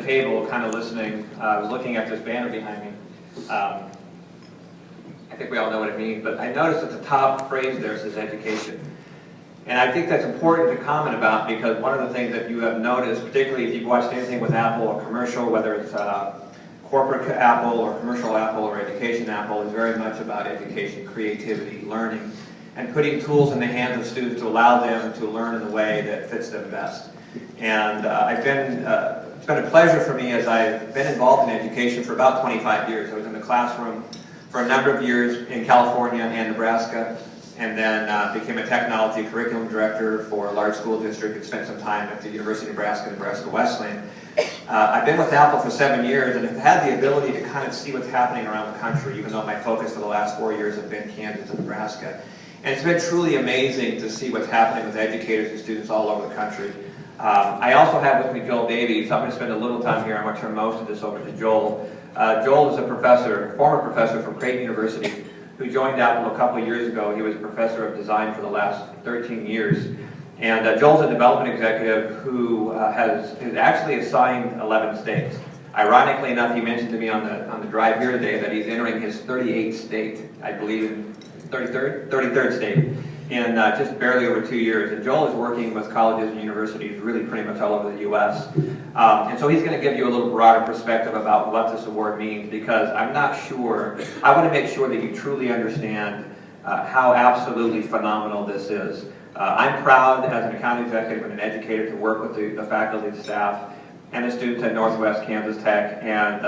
table, kind of listening. I was looking at this banner behind me. I think we all know what it means, but I noticed that the top phrase there says education. And I think that's important to comment about, because one of the things that you have noticed, particularly if you've watched anything with Apple or commercial, whether it's corporate Apple or commercial Apple or education Apple, is very much about education, creativity, learning, and putting tools in the hands of students to allow them to learn in the way that fits them best. And it's been a pleasure for me, as I've been involved in education for about 25 years. I was in the classroom for a number of years in California and Nebraska, and then became a technology curriculum director for a large school district and spent some time at the University of Nebraska, Nebraska Wesleyan. I've been with Apple for 7 years and have had the ability to kind of see what's happening around the country, even though my focus for the last 4 years have been Kansas and Nebraska. And it's been truly amazing to see what's happening with educators and students all over the country. I also have with me Joel Davies, so I'm going to spend a little time here. I'm going to turn most of this over to Joel. Joel is a professor, former professor from Creighton University, who joined Apple a couple of years ago. He was a professor of design for the last 13 years. And Joel's a development executive who is actually assigned 11 states. Ironically enough, he mentioned to me on the drive here today that he's entering his 38th state, I believe in 33rd state, in just barely over 2 years. And Joel is working with colleges and universities really pretty much all over the U.S. And so he's going to give you a little broader perspective about what this award means, because I'm not sure, I want to make sure that you truly understand how absolutely phenomenal this is. I'm proud as an account executive and an educator to work with the faculty, the staff, and the students at Northwest Kansas Tech, and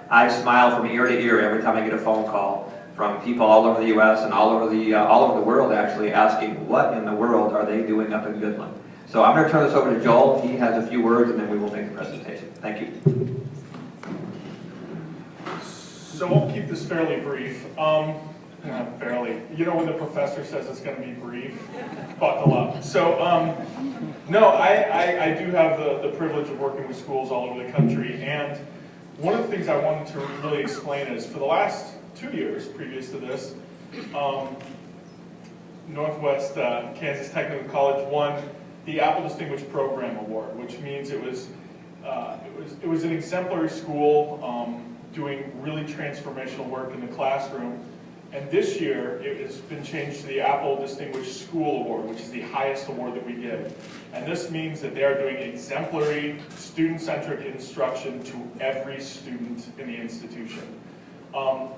I smile from ear to ear every time I get a phone call from people all over the U.S. and all over the world, actually, asking what in the world are they doing up in Goodland. So I'm going to turn this over to Joel. He has a few words, and then we will make the presentation. Thank you. So I'll keep this fairly brief. Not fairly. You know when the professor says it's going to be brief? Buckle up. So, no, I do have the privilege of working with schools all over the country, and one of the things I wanted to really explain is, for the last 2 years previous to this, Northwest Kansas Technical College won the Apple Distinguished Program Award, which means it was an exemplary school doing really transformational work in the classroom. And this year, it has been changed to the Apple Distinguished School Award, which is the highest award that we give. And this means that they are doing exemplary, student-centric instruction to every student in the institution. I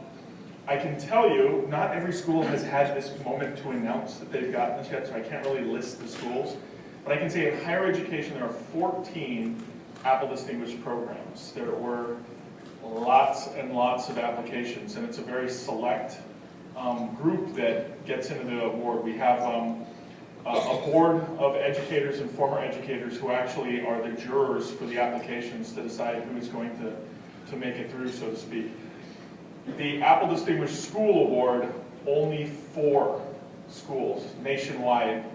can tell you, not every school has had this moment to announce that they've gotten this yet, so I can't really list the schools. But I can say in higher education, there are 14 Apple Distinguished programs. There were lots and lots of applications, and it's a very select group that gets into the award. We have a board of educators and former educators who actually are the jurors for the applications to decide who is going to make it through, so to speak. The Apple Distinguished School Award, only 4 schools nationwide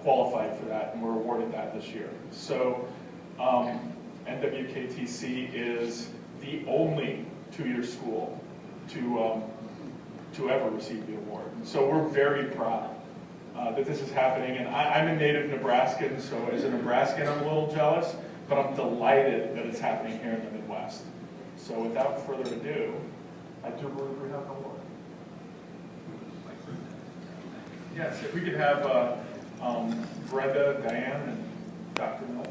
qualified for that and were awarded that this year. So NWKTC is the only 2-year school to ever receive the award. And so we're very proud that this is happening. And I'm a native Nebraskan, so as a Nebraskan I'm a little jealous, but I'm delighted that it's happening here in the Midwest. So without further ado, I do believe we have an award. Yes, if we could have Brenda, Diane, and Dr. Mills.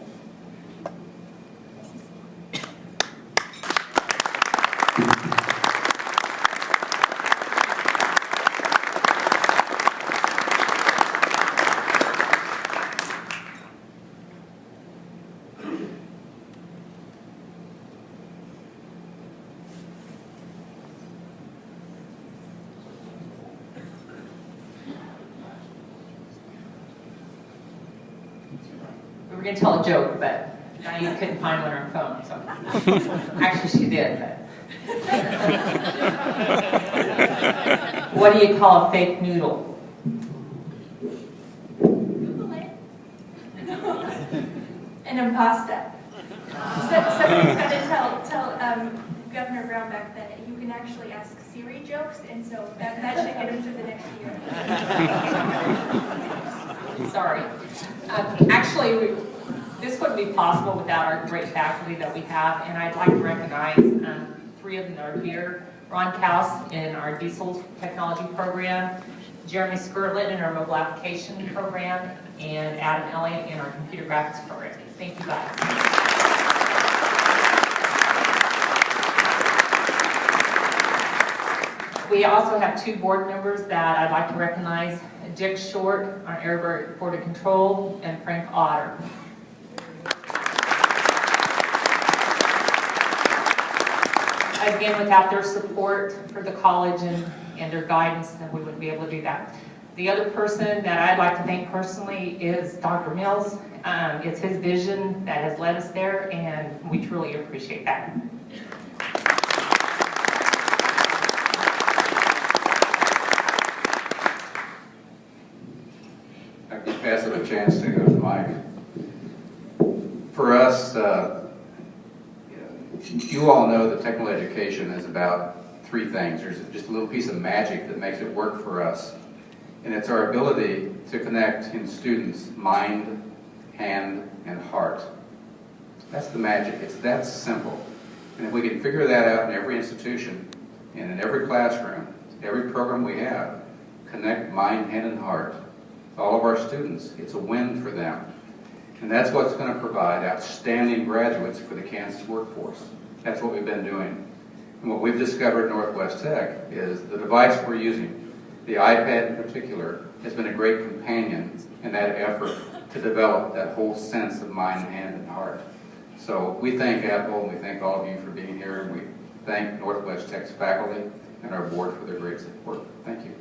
We were going to tell a joke, but Diane couldn't find one on her phone, so actually she did, but. What do you call a fake noodle? Google it. An impasta. Someone's got to tell Governor Brown back then, you can actually ask Siri jokes, and so that should get him to the next year. Sorry. Actually, This wouldn't be possible without our great faculty that we have, and I'd like to recognize 3 of them that are here. Ron Kaus in our diesel technology program, Jeremy Skirlett in our mobile application program, and Adam Elliott in our computer graphics program. Thank you guys. We also have 2 board members that I'd like to recognize, Dick Short on Air Board of Control, and Frank Otter. Again, without their support for the college and their guidance, then we wouldn't be able to do that. The other person that I'd like to thank personally is Dr. Mills. It's his vision that has led us there, and we truly appreciate that. I can pass it a chance to go to Mike. For us, you all know that technical education is about 3 things. There's just a little piece of magic that makes it work for us. And it's our ability to connect in students' mind, hand, and heart. That's the magic. It's that simple. And if we can figure that out in every institution and in every classroom, every program we have, connect mind, hand, and heart, all of our students, it's a win for them. And that's what's going to provide outstanding graduates for the Kansas workforce. That's what we've been doing. And what we've discovered at Northwest Tech is the device we're using, the iPad in particular, has been a great companion in that effort to develop that whole sense of mind, hand, and heart. So we thank Apple, and we thank all of you for being here, and we thank Northwest Tech's faculty and our board for their great support. Thank you.